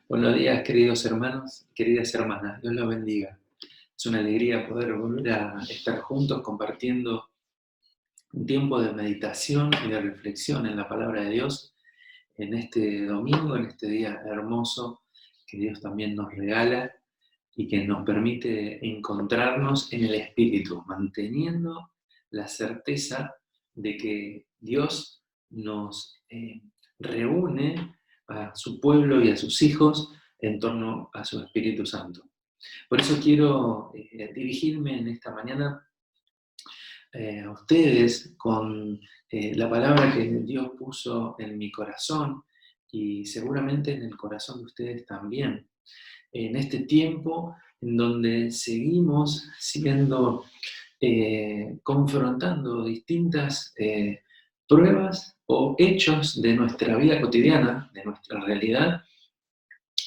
Buenos días, queridos hermanos, queridas hermanas. Dios los bendiga. Es una alegría poder volver a estar juntos compartiendo un tiempo de meditación y de reflexión en la palabra de Dios en este domingo, en este día hermoso que Dios también nos regala y que nos permite encontrarnos en el Espíritu, manteniendo la certeza de que Dios nos reúne a su pueblo y a sus hijos en torno a su Espíritu Santo. Por eso quiero dirigirme en esta mañana a ustedes con la palabra que Dios puso en mi corazón y seguramente en el corazón de ustedes también. En este tiempo en donde seguimos siendo, confrontando distintas pruebas o hechos de nuestra vida cotidiana, de nuestra realidad,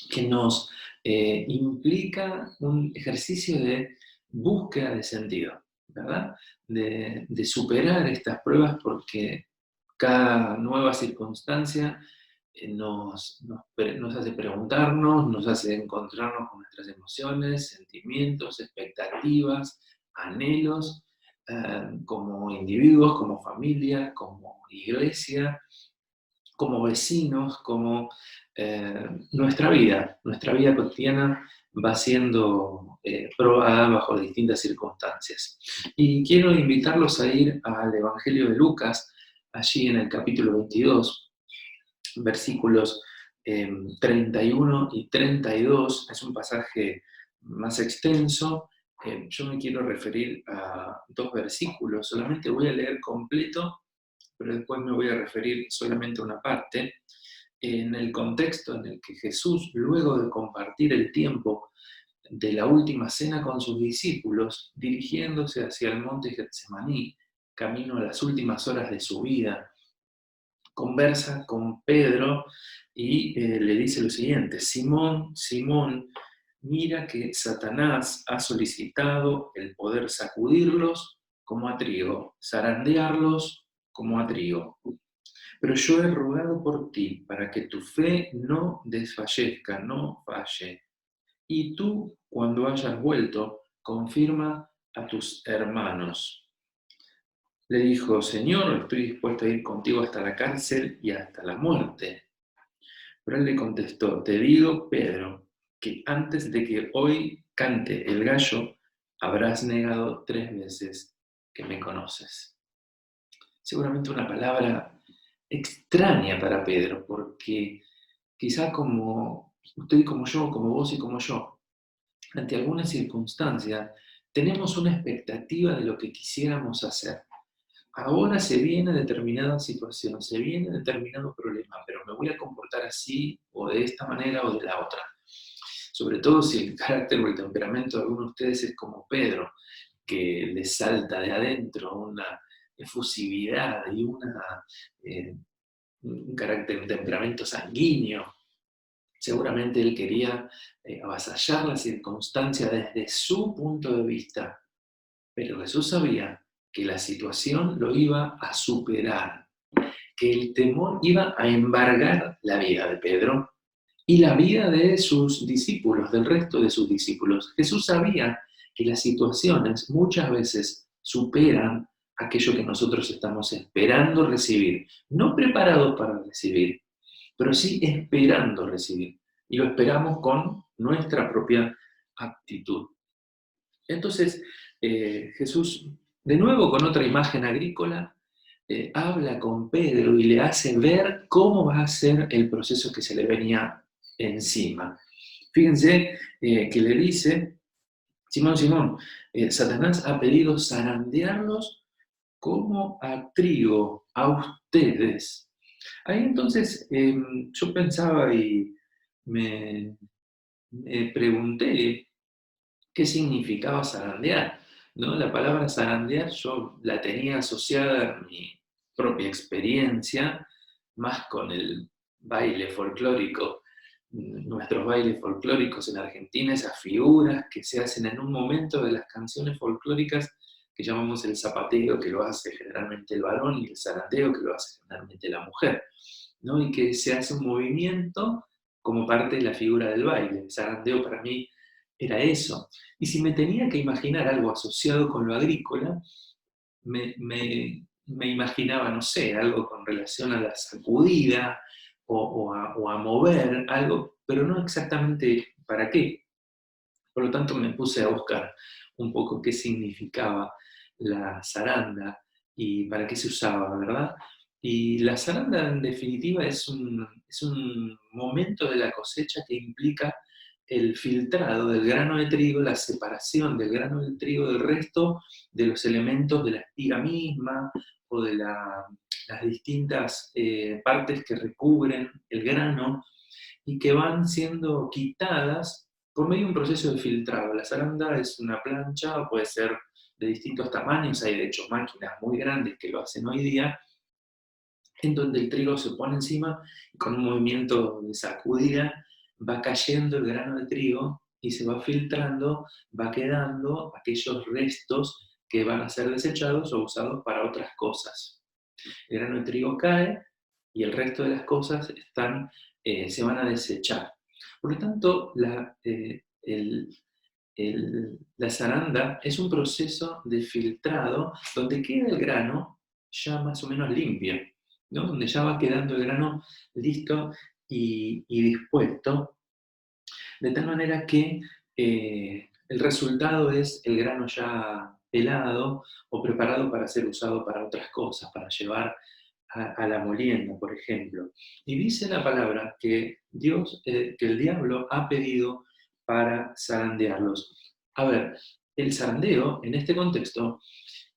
que nos implica un ejercicio de búsqueda de sentido, ¿verdad? De superar estas pruebas porque cada nueva circunstancia nos hace preguntarnos, nos hace encontrarnos con nuestras emociones, sentimientos, expectativas, anhelos, como individuos, como familia, como iglesia, como vecinos, como nuestra vida cotidiana va siendo probada bajo distintas circunstancias. Y quiero invitarlos a ir al Evangelio de Lucas, allí en el capítulo 22, versículos 31 y 32, es un pasaje más extenso. Yo me quiero referir a dos versículos, solamente voy a leer completo, pero después me voy a referir solamente a una parte, en el contexto en el que Jesús, luego de compartir el tiempo de la última cena con sus discípulos, dirigiéndose hacia el monte Getsemaní, camino a las últimas horas de su vida, conversa con Pedro y le dice lo siguiente: Simón, Simón, mira que Satanás ha solicitado el poder sacudirlos como a trigo, zarandearlos como a trigo. Pero yo he rogado por ti para que tu fe no desfallezca, no falle. Y tú, cuando hayas vuelto, confirma a tus hermanos. Le dijo: Señor, estoy dispuesto a ir contigo hasta la cárcel y hasta la muerte. Pero él le contestó: te digo, Pedro, que antes de que hoy cante el gallo, habrás negado 3 veces que me conoces. Seguramente una palabra extraña para Pedro, porque quizá como usted y como yo, como vos y como yo, ante alguna circunstancia, tenemos una expectativa de lo que quisiéramos hacer. Ahora se viene determinada situación, se viene determinado problema, pero me voy a comportar así o de esta manera o de la otra. Sobre todo si el carácter o el temperamento de algunos de ustedes es como Pedro, que le salta de adentro una efusividad y eh, un carácter, un temperamento sanguíneo. Seguramente él quería avasallar la circunstancia desde su punto de vista, pero Jesús sabía que la situación lo iba a superar, que el temor iba a embargar la vida de Pedro y la vida de sus discípulos, del resto de sus discípulos. Jesús sabía que las situaciones muchas veces superan aquello que nosotros estamos esperando recibir, no preparados para recibir, pero sí esperando recibir. Y lo esperamos con nuestra propia actitud. Entonces, Jesús, de nuevo con otra imagen agrícola, habla con Pedro y le hace ver cómo va a ser el proceso que se le venía encima. Fíjense que le dice: Simón, Simón, Satanás ha pedido zarandearlos como a trigo, a ustedes. Ahí entonces yo pensaba y me, me pregunté qué significaba zarandear, ¿no? La palabra zarandear yo la tenía asociada a mi propia experiencia, más con el baile folclórico, nuestros bailes folclóricos en Argentina, esas figuras que se hacen en un momento de las canciones folclóricas que llamamos el zapateo, que lo hace generalmente el varón, y el zarandeo, que lo hace generalmente la mujer, ¿no? Y que se hace un movimiento como parte de la figura del baile. El zarandeo para mí era eso. Y si me tenía que imaginar algo asociado con lo agrícola, me imaginaba, no sé, algo con relación a la sacudida o a mover algo, pero no exactamente para qué. Por lo tanto, me puse a buscar un poco qué significaba la zaranda y para qué se usaba, ¿verdad? Y la zaranda, en definitiva, es un momento de la cosecha que implica el filtrado del grano de trigo, la separación del grano de trigo del resto de los elementos de la espiga misma o de las distintas partes que recubren el grano y que van siendo quitadas por medio de un proceso de filtrado. La zaranda es una plancha, o puede ser de distintos tamaños, hay de hecho máquinas muy grandes que lo hacen hoy día, en donde el trigo se pone encima y con un movimiento de sacudida va cayendo el grano de trigo y se va filtrando, va quedando aquellos restos que van a ser desechados o usados para otras cosas. El grano de trigo cae y el resto de las cosas se van a desechar. Por lo tanto, la zaranda es un proceso de filtrado donde queda el grano ya más o menos limpio, ¿no? Donde ya va quedando el grano listo y dispuesto, de tal manera que el resultado es el grano ya pelado o preparado para ser usado para otras cosas, para llevar a la molienda, por ejemplo. Y dice la palabra que que el diablo ha pedido para zarandearlos. A ver, el zarandeo en este contexto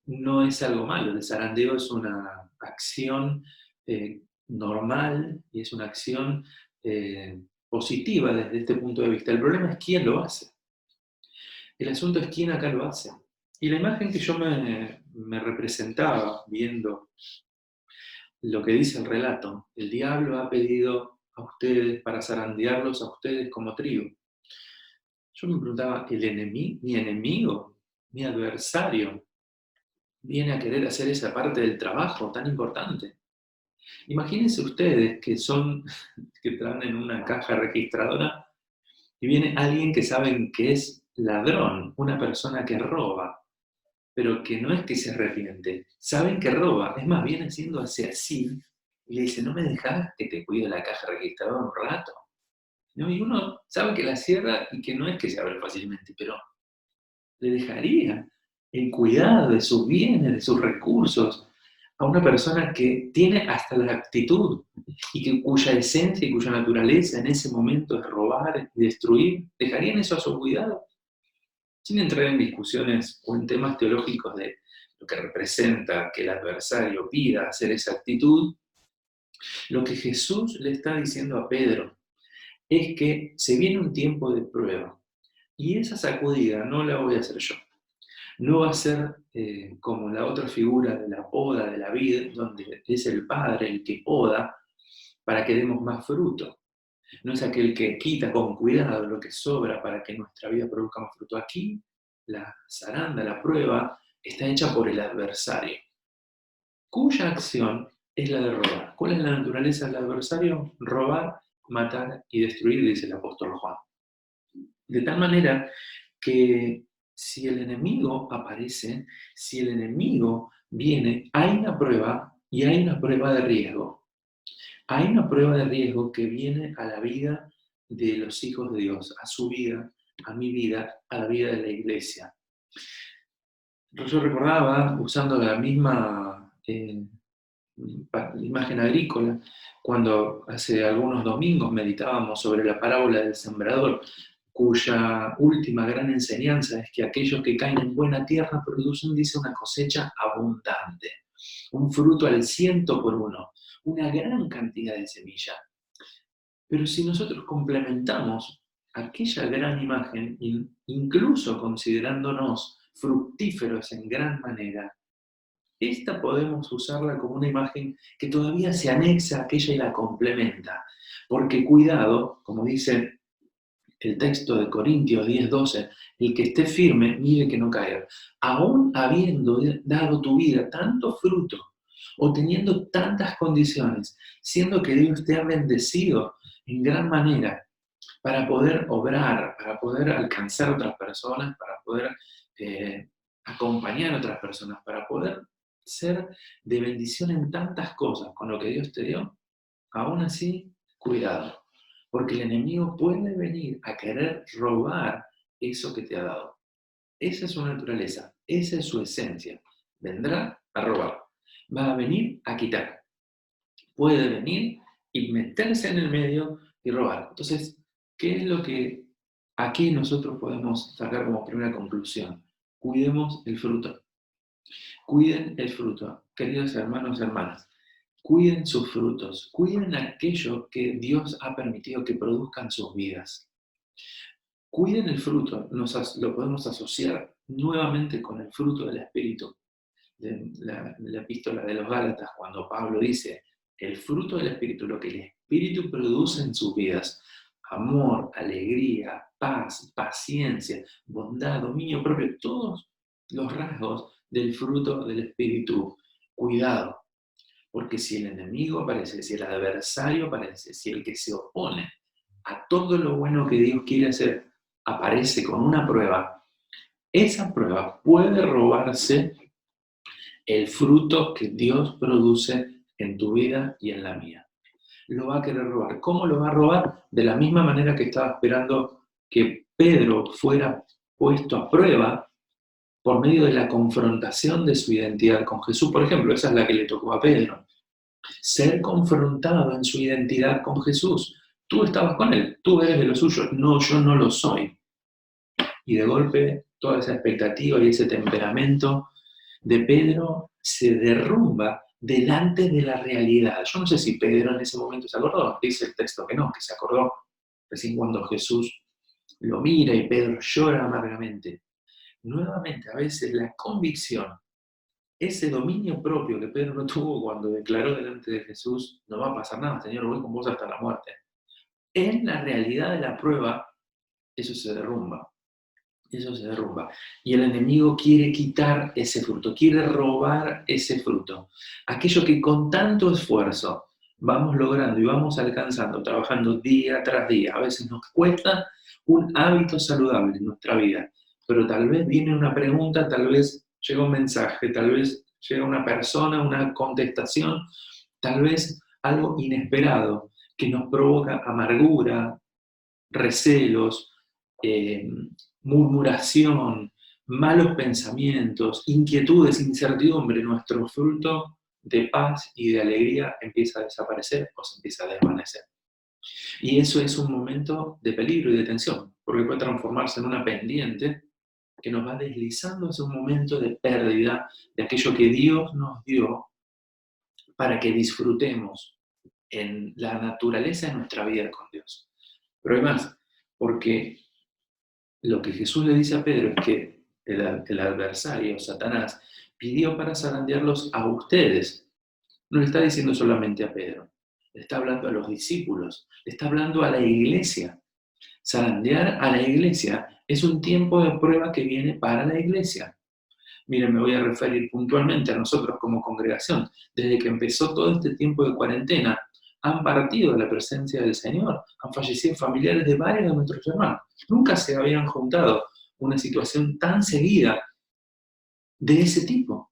no es algo malo, el zarandeo es una acción normal y es una acción positiva desde este punto de vista. El problema es quién lo hace. El asunto es quién acá lo hace. Y la imagen que yo me representaba viendo lo que dice el relato, el diablo ha pedido a ustedes para zarandearlos a ustedes como trigo. Yo me preguntaba, mi enemigo, mi adversario, viene a querer hacer esa parte del trabajo tan importante. Imagínense ustedes que traen en una caja registradora y viene alguien que saben que es ladrón, una persona que roba, pero que no es que se arrepiente, saben que roba, es más, viene siendo así, y le dice, ¿no me dejás que te cuide la caja registradora un rato? ¿No? Y uno sabe que la cierra y que no es que se abre fácilmente, pero le dejaría el cuidado de sus bienes, de sus recursos, a una persona que tiene hasta la actitud cuya esencia y cuya naturaleza en ese momento es robar y destruir, ¿dejarían eso a su cuidado? Sin entrar en discusiones o en temas teológicos de lo que representa que el adversario pida hacer esa actitud, lo que Jesús le está diciendo a Pedro es que se viene un tiempo de prueba y esa sacudida no la voy a hacer yo. No va a ser como la otra figura de la poda de la vid, donde es el Padre el que poda para que demos más fruto. No es aquel que quita con cuidado lo que sobra para que nuestra vida produzca más fruto. Aquí la zaranda, la prueba, está hecha por el adversario, cuya acción es la de robar. ¿Cuál es la naturaleza del adversario? Robar, matar y destruir, dice el apóstol Juan. De tal manera que si el enemigo aparece, si el enemigo viene, hay una prueba y hay una prueba de riesgo. Hay una prueba de riesgo que viene a la vida de los hijos de Dios, a su vida, a mi vida, a la vida de la iglesia. Yo recordaba, usando la misma imagen agrícola, cuando hace algunos domingos meditábamos sobre la parábola del sembrador, cuya última gran enseñanza es que aquellos que caen en buena tierra producen, dice, una cosecha abundante, un fruto al 100 por 1, una gran cantidad de semilla. Pero si nosotros complementamos aquella gran imagen, incluso considerándonos fructíferos en gran manera, esta podemos usarla como una imagen que todavía se anexa a aquella y la complementa. Porque cuidado, como dice el texto de Corintios 10:12, el que esté firme, mire que no caiga. Aún habiendo dado tu vida tanto fruto, o teniendo tantas condiciones, siendo que Dios te ha bendecido en gran manera para poder obrar, para poder alcanzar a otras personas, para poder acompañar a otras personas, para poder ser de bendición en tantas cosas con lo que Dios te dio, aún así, cuidado, porque el enemigo puede venir a querer robar eso que te ha dado. Esa es su naturaleza, esa es su esencia. Vendrá a robar, va a venir a quitar, puede venir y meterse en el medio y robar. Entonces, ¿qué es lo que aquí nosotros podemos sacar como primera conclusión? Cuidemos el fruto. Cuiden el fruto, queridos hermanos y hermanas. Cuiden sus frutos, cuiden aquello que Dios ha permitido que produzcan sus vidas. Cuiden el fruto, lo podemos asociar nuevamente con el fruto del Espíritu. De la epístola de los Gálatas, cuando Pablo dice, el fruto del Espíritu, lo que el Espíritu produce en sus vidas, amor, alegría, paz, paciencia, bondad, dominio propio, todos los rasgos del fruto del Espíritu. Cuidado, porque si el enemigo aparece, si el adversario aparece, si el que se opone a todo lo bueno que Dios quiere hacer aparece con una prueba, esa prueba puede robarse el fruto que Dios produce en tu vida y en la mía. Lo va a querer robar. ¿Cómo lo va a robar? De la misma manera que estaba esperando que Pedro fuera puesto a prueba por medio de la confrontación de su identidad con Jesús. Por ejemplo, esa es la que le tocó a Pedro. Ser confrontado en su identidad con Jesús. Tú estabas con él, tú eres de los suyos. No, yo no lo soy. Y de golpe, toda esa expectativa y ese temperamento de Pedro se derrumba delante de la realidad. Yo no sé si Pedro en ese momento se acordó, dice el texto que no, que se acordó recién cuando Jesús lo mira y Pedro llora amargamente. Nuevamente, a veces la convicción, ese dominio propio que Pedro no tuvo cuando declaró delante de Jesús, no va a pasar nada, Señor, voy con vos hasta la muerte. En la realidad de la prueba, eso se derrumba. Eso se derrumba. Y el enemigo quiere quitar ese fruto, quiere robar ese fruto. Aquello que con tanto esfuerzo vamos logrando y vamos alcanzando, trabajando día tras día. A veces nos cuesta un hábito saludable en nuestra vida, pero tal vez viene una pregunta, tal vez llega un mensaje, tal vez llega una persona, una contestación, tal vez algo inesperado que nos provoca amargura, recelos, eh, murmuración, malos pensamientos, inquietudes, incertidumbre, nuestro fruto de paz y de alegría empieza a desaparecer o se empieza a desvanecer. Y eso es un momento de peligro y de tensión, porque puede transformarse en una pendiente que nos va deslizando hacia un momento de pérdida de aquello que Dios nos dio para que disfrutemos en la naturaleza de nuestra vida con Dios. Pero hay más, porque lo que Jesús le dice a Pedro es que el adversario, Satanás, pidió para zarandearlos a ustedes. No le está diciendo solamente a Pedro, le está hablando a los discípulos, le está hablando a la iglesia. Zarandear a la iglesia es un tiempo de prueba que viene para la iglesia. Miren, me voy a referir puntualmente a nosotros como congregación. Desde que empezó todo este tiempo de cuarentena, han partido de la presencia del Señor, han fallecido familiares de varios de nuestros hermanos. Nunca se habían juntado una situación tan seguida de ese tipo.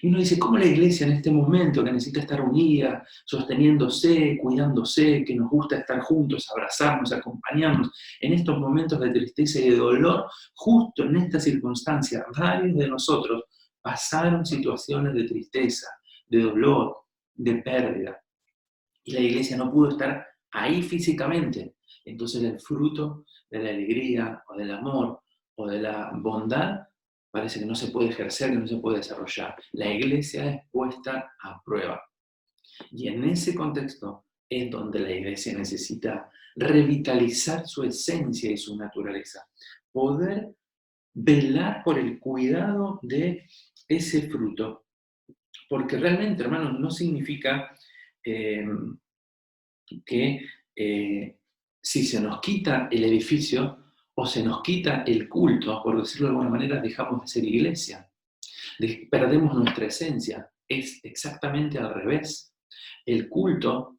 Y uno dice, ¿cómo la iglesia en este momento que necesita estar unida, sosteniéndose, cuidándose, que nos gusta estar juntos, abrazarnos, acompañarnos, en estos momentos de tristeza y de dolor, justo en esta circunstancia, varios de nosotros pasaron situaciones de tristeza, de dolor, de pérdida, y la iglesia no pudo estar ahí físicamente? Entonces el fruto de la alegría o del amor o de la bondad parece que no se puede ejercer, que no se puede desarrollar. La iglesia es puesta a prueba. Y en ese contexto es donde la iglesia necesita revitalizar su esencia y su naturaleza. Poder velar por el cuidado de ese fruto. Porque realmente, hermanos, no significa que si se nos quita el edificio o se nos quita el culto, por decirlo de alguna manera, dejamos de ser iglesia, perdemos nuestra esencia. Es exactamente al revés. El culto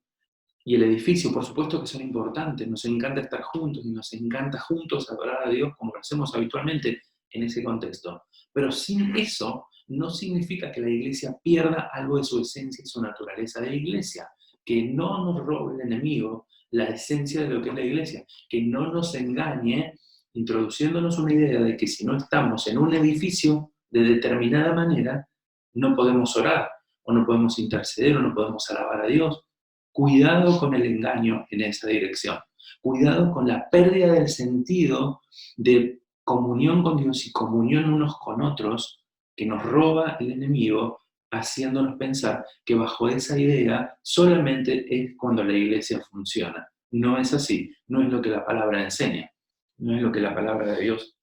y el edificio, por supuesto que son importantes, nos encanta estar juntos y nos encanta juntos adorar a Dios como lo hacemos habitualmente en ese contexto. Pero sin eso no significa que la iglesia pierda algo de su esencia y su naturaleza de iglesia, que no nos robe el enemigo la esencia de lo que es la iglesia, que no nos engañe introduciéndonos una idea de que si no estamos en un edificio de determinada manera, no podemos orar, o no podemos interceder, o no podemos alabar a Dios. Cuidado con el engaño en esa dirección. Cuidado con la pérdida del sentido de comunión con Dios y comunión unos con otros que nos roba el enemigo, haciéndonos pensar que bajo esa idea solamente es cuando la iglesia funciona. No es así, no es lo que la palabra enseña, no es lo que la palabra de Dios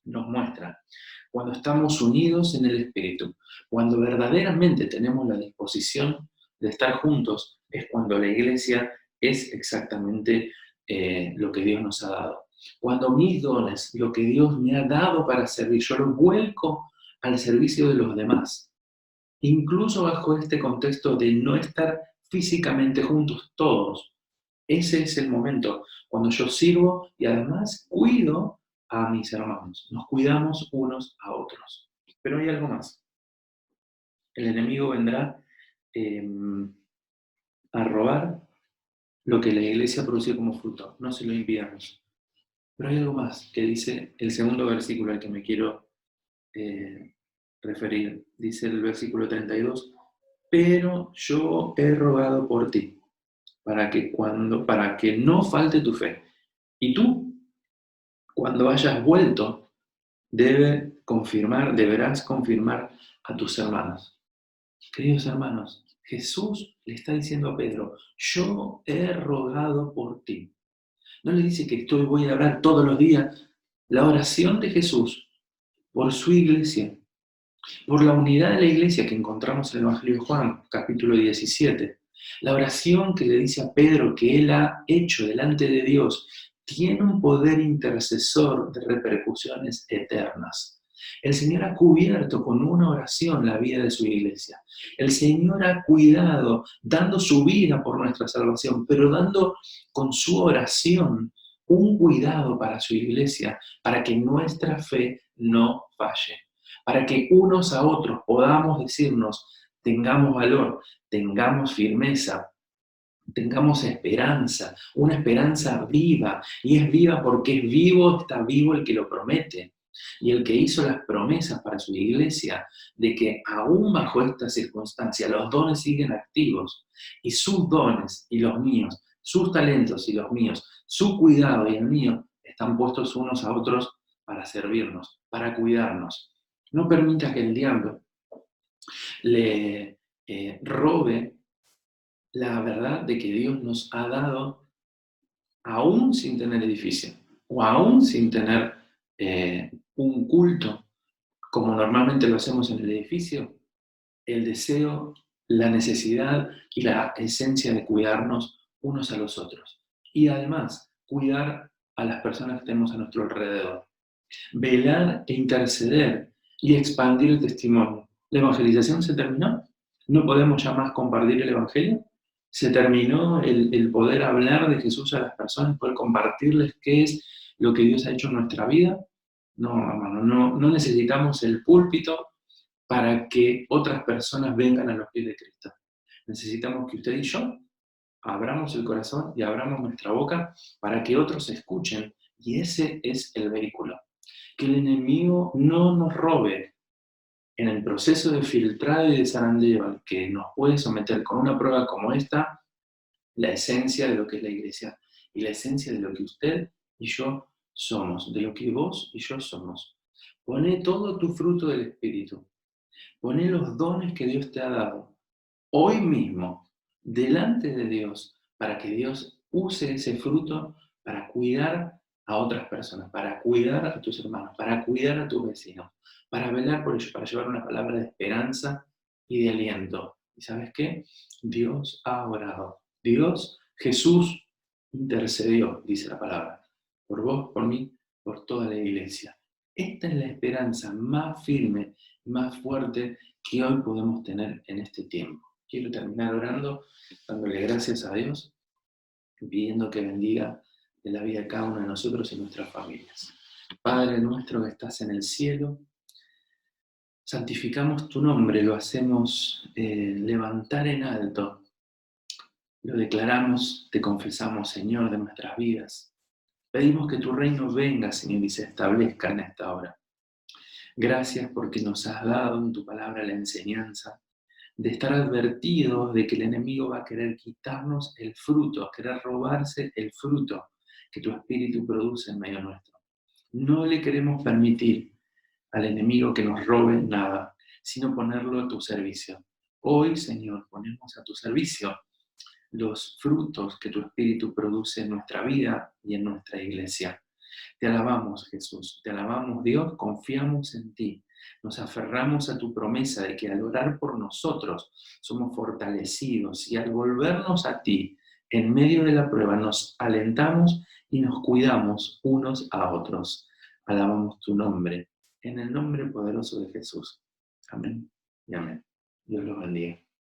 nos muestra. Cuando estamos unidos en el Espíritu, cuando verdaderamente tenemos la disposición de estar juntos, es cuando la iglesia es exactamente lo que Dios nos ha dado. Cuando mis dones, lo que Dios me ha dado para servir, yo los vuelco al servicio de los demás. Incluso bajo este contexto de no estar físicamente juntos todos. Ese es el momento cuando yo sirvo y además cuido a mis hermanos. Nos cuidamos unos a otros. Pero hay algo más. El enemigo vendrá a robar lo que la iglesia produce como fruto. No se lo impidamos. Pero hay algo más que dice el segundo versículo al que me quiero referir. Dice el versículo 32, pero yo he rogado por ti, para que no falte tu fe. Y tú, cuando hayas vuelto, deberás confirmar a tus hermanos. Queridos hermanos, Jesús le está diciendo a Pedro, yo he rogado por ti. No le dice que voy a orar todos los días. La oración de Jesús por su iglesia, por la unidad de la iglesia que encontramos en el Evangelio de Juan, capítulo 17, la oración que le dice a Pedro que él ha hecho delante de Dios, tiene un poder intercesor de repercusiones eternas. El Señor ha cubierto con una oración la vida de su iglesia. El Señor ha cuidado, dando su vida por nuestra salvación, pero dando con su oración un cuidado para su iglesia, para que nuestra fe no falle, para que unos a otros podamos decirnos, tengamos valor, tengamos firmeza, tengamos esperanza, una esperanza viva, y es viva porque es vivo, está vivo el que lo promete, y el que hizo las promesas para su iglesia, de que aún bajo esta circunstancia los dones siguen activos, y sus dones y los míos, sus talentos y los míos, su cuidado y el mío, están puestos unos a otros para servirnos, para cuidarnos. No permita que el diablo le robe la verdad de que Dios nos ha dado, aún sin tener edificio, o aún sin tener un culto, como normalmente lo hacemos en el edificio, el deseo, la necesidad y la esencia de cuidarnos unos a los otros. Y además, cuidar a las personas que tenemos a nuestro alrededor. Velar e interceder y expandir el testimonio. ¿La evangelización se terminó? ¿No podemos ya más compartir el evangelio? ¿Se terminó el poder hablar de Jesús a las personas, poder compartirles qué es lo que Dios ha hecho en nuestra vida? No, hermano, no necesitamos el púlpito para que otras personas vengan a los pies de Cristo. Necesitamos que usted y yo abramos el corazón y abramos nuestra boca para que otros escuchen, y ese es el vehículo. Que el enemigo no nos robe en el proceso de filtrado y de zarandeo al que nos puede someter con una prueba como esta, la esencia de lo que es la iglesia y la esencia de lo que usted y yo somos, de lo que vos y yo somos. Poné todo tu fruto del Espíritu, poné los dones que Dios te ha dado hoy mismo delante de Dios para que Dios use ese fruto para cuidar a otras personas, para cuidar a tus hermanos, para cuidar a tus vecinos, para velar por ellos, para llevar una palabra de esperanza y de aliento. ¿Y sabes qué? Dios ha orado. Dios, Jesús, intercedió, dice la palabra, por vos, por mí, por toda la iglesia. Esta es la esperanza más firme, más fuerte que hoy podemos tener en este tiempo. Quiero terminar orando, dándole gracias a Dios pidiendo que bendiga de la vida de cada uno de nosotros y nuestras familias. Padre nuestro que estás en el cielo, santificamos tu nombre, lo hacemos levantar en alto, lo declaramos, te confesamos, Señor, de nuestras vidas. Pedimos que tu reino venga, Señor, y se establezca en esta hora. Gracias porque nos has dado en tu palabra la enseñanza de estar advertidos de que el enemigo va a querer quitarnos el fruto, querer robarse el fruto que tu espíritu produce en medio nuestro. No le queremos permitir al enemigo que nos robe nada, sino ponerlo a tu servicio. Hoy, Señor, ponemos a tu servicio los frutos que tu espíritu produce en nuestra vida y en nuestra iglesia. Te alabamos, Jesús, te alabamos, Dios, confiamos en ti. Nos aferramos a tu promesa de que al orar por nosotros somos fortalecidos y al volvernos a ti en medio de la prueba nos alentamos y nos cuidamos unos a otros. Alabamos tu nombre, en el nombre poderoso de Jesús. Amén y amén. Dios los bendiga.